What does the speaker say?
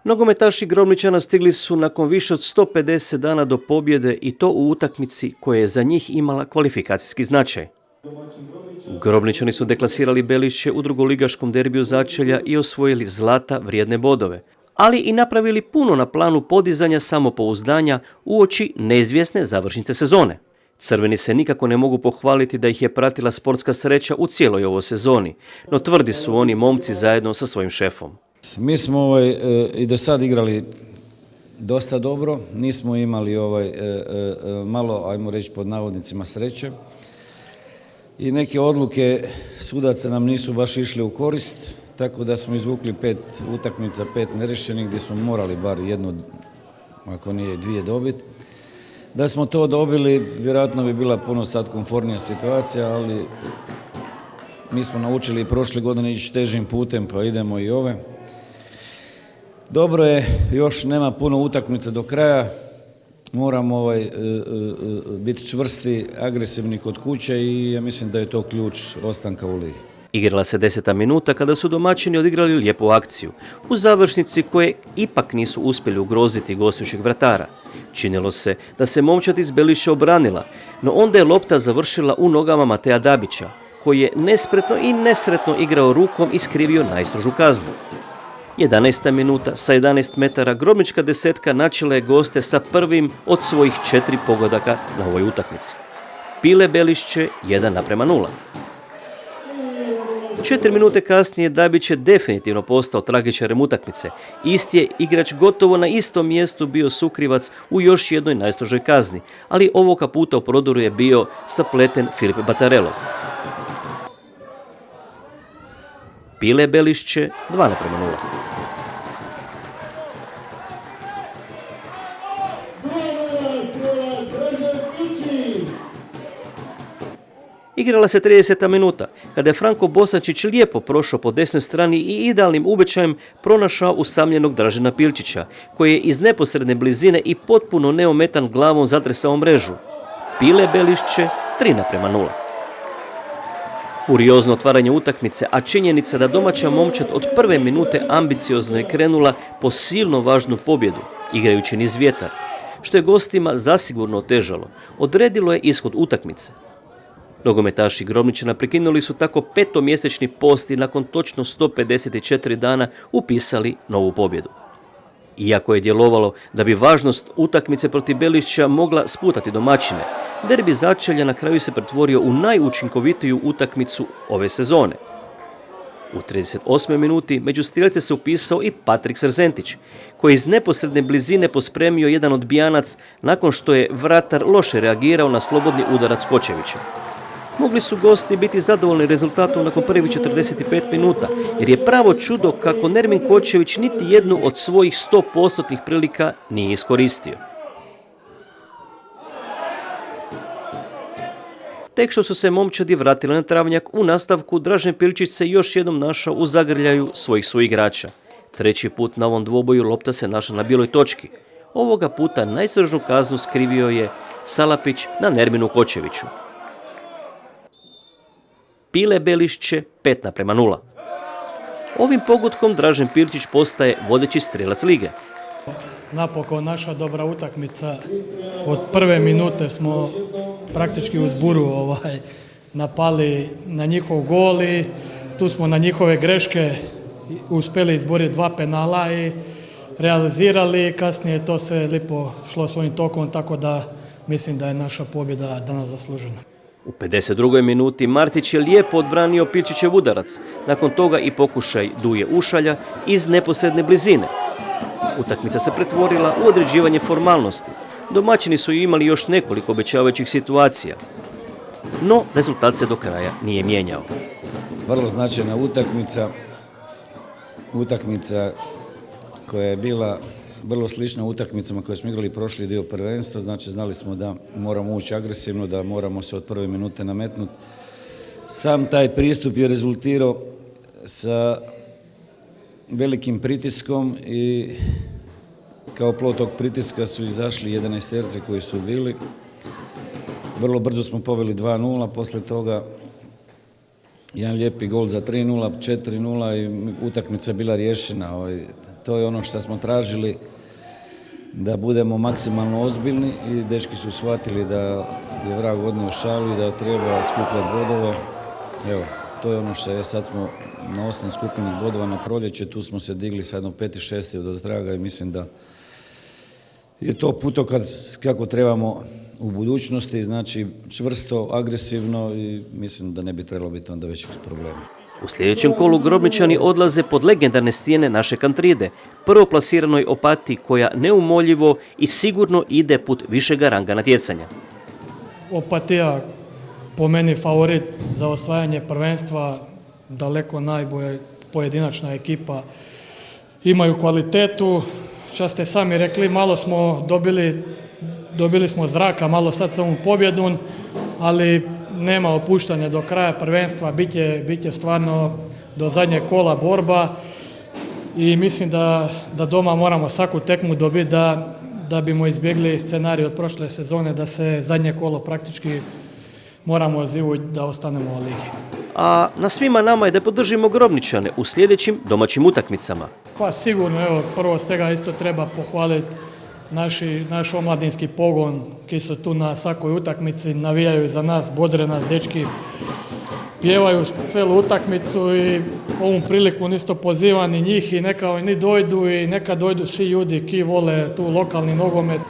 Nogometaši Grobničana stigli su nakon više od 150 dana do pobjede i to u utakmici koja je za njih imala kvalifikacijski značaj. Grobničani su deklasirali Belišće u drugoligaškom derbiju začelja i osvojili zlata vrijedne bodove, ali i napravili puno na planu podizanja samopouzdanja uoči neizvjesne završnice sezone. Crveni se nikako ne mogu pohvaliti da ih je pratila sportska sreća u cijeloj ovoj sezoni, no tvrdi su oni momci zajedno sa svojim šefom. Mi smo i do sad igrali dosta dobro, nismo imali malo, ajmo reći pod navodnicima, sreće. I neke odluke sudaca nam nisu baš išle u korist, tako da smo izvukli 5 utakmica, 5 nerešenih, gdje smo morali bar jednu, ako nije 2 dobiti. Da smo to dobili, vjerojatno bi bila puno sad komfortnija situacija, ali mi smo naučili prošle godine ići težim putem, pa idemo i ove. Dobro je, još nema puno utakmica do kraja, moramo biti čvrsti, agresivni kod kuće i ja mislim da je to ključ ostanka u ligi. Igrala se 10. minuta kada su domaćini odigrali lijepu akciju, u završnici koje ipak nisu uspjeli ugroziti gostujućeg vratara. Činilo se da se momčad iz Belišća obranila, no onda je lopta završila u nogama Mateja Dabića, koji je nespretno i nesretno igrao rukom i skrivio najstrožu kaznu. 11. minuta, sa 11 metara Grobnička desetka načela je goste sa prvim od svojih 4 pogodaka na ovoj utakmici. Pile Belišće 1:0. 4 minute kasnije Dabić je definitivno postao tragičarem utakmice. Isti je igrač gotovo na istom mjestu bio sukrivac u još jednoj najstrožoj kazni, ali ovoga puta u prodoru je bio sapleten Filip Batarello. Pile Belišće 2:0. Igrala se 30. minuta, kada je Franko Bosančić lijepo prošao po desnoj strani i idealnim ubećajem pronašao usamljenog Dražena Pilčića, koji je iz neposredne blizine i potpuno neometan glavom zatresao mrežu. Pile Belišće 3:0. Furiozno otvaranje utakmice, a činjenica da domaća momčad od prve minute ambiciozno je krenula po silno važnu pobjedu, igrajući niz vjetar, što je gostima zasigurno otežalo, odredilo je ishod utakmice. Nogometaši Grobničana prekinuli su tako 5-mjesečni post i nakon točno 154 dana upisali novu pobjedu. Iako je djelovalo da bi važnost utakmice protiv Belišća mogla sputati domaćine, derbi začelja na kraju se pretvorio u najučinkovitiju utakmicu ove sezone. U 38. minuti među strijelce se upisao i Patrik Srzentić, koji iz neposredne blizine pospremio jedan odbijanac nakon što je vratar loše reagirao na slobodni udarac Kočevića. Mogli su gosti biti zadovoljni rezultatom nakon prvih 45 minuta, jer je pravo čudo kako Nermin Kočević niti jednu od svojih 100% prilika nije iskoristio. Tek što su se momčadi vratili na travnjak, u nastavku Dražen Pilčić se još jednom našao u zagrljaju svojih suigrača. 3. put na ovom dvoboju lopta se našla na bijeloj točki. Ovoga puta najstrožu kaznu skrivio je Salapić na Nerminu Kočeviću. Pile Belišće 5:0. Ovim pogodkom Dražen Pilčić postaje vodeći strijelac lige. Napokon naša dobra utakmica. Od prve minute smo praktički u zburu napali na njihov gol i tu smo na njihove greške uspjeli izboriti 2 penala i realizirali. Kasnije to se lijepo šlo svojim tokom, tako da mislim da je naša pobjeda danas zaslužena. U 52. minuti Marcić je lijepo odbranio Pilčićev udarac, nakon toga i pokušaj Duje Ušalja iz neposredne blizine. Utakmica se pretvorila u određivanje formalnosti. Domaćini su imali još nekoliko obećavajućih situacija, no rezultat se do kraja nije mijenjao. Vrlo značajna utakmica koja je bila vrlo slična utakmicama koje smo igrali prošli dio prvenstva, znači znali smo da moramo ući agresivno, da moramo se od prve minute nametnuti. Sam taj pristup je rezultirao sa velikim pritiskom i kao plod tog pritiska su izašli 11-terci koji su bili. Vrlo brzo smo poveli 2:0, poslije toga jedan lijepi gol za 3:0, 4:0 i utakmica je bila riješena. To je ono što smo tražili, da budemo maksimalno ozbiljni i dečki su shvatili da je vrag odnio šalu i da treba skupljati bodove. Evo, to je ono što je, sad smo na 8 skupljenih bodova na proljeće, tu smo se digli sa jedno 5. 6. do traga i mislim da je to putokaz kako trebamo u budućnosti, znači čvrsto, agresivno i mislim da ne bi trebalo biti onda većih problema. U sljedećem kolu Grobničani odlaze pod legendarne stijene naše Kantride, prvoplasiranoj Opatiji koja neumoljivo i sigurno ide put višega ranga natjecanja. Opatija po meni favorit za osvajanje prvenstva, daleko najbolja pojedinačna ekipa. Imaju kvalitetu, što ste sami rekli, malo smo dobili smo zraka, malo sad sa ovom pobjedom, ali nema opuštanja do kraja prvenstva, bit će stvarno do zadnjeg kola borba i mislim da doma moramo svaku tekmu dobiti da bimo izbjegli scenarij od prošle sezone da se zadnje kolo praktički moramo zivući da ostanemo u ligi. A na svima nama je da podržimo Grobničane u sljedećim domaćim utakmicama. Pa sigurno, evo, prvo svega isto treba pohvaliti naš omladinski pogon koji su tu na svakoj utakmici, navijaju za nas, bodre nas, dečki pjevaju celu utakmicu i ovom priliku isto pozivam i njih i neka oni dojdu i neka dojdu svi ljudi ki vole tu lokalni nogomet.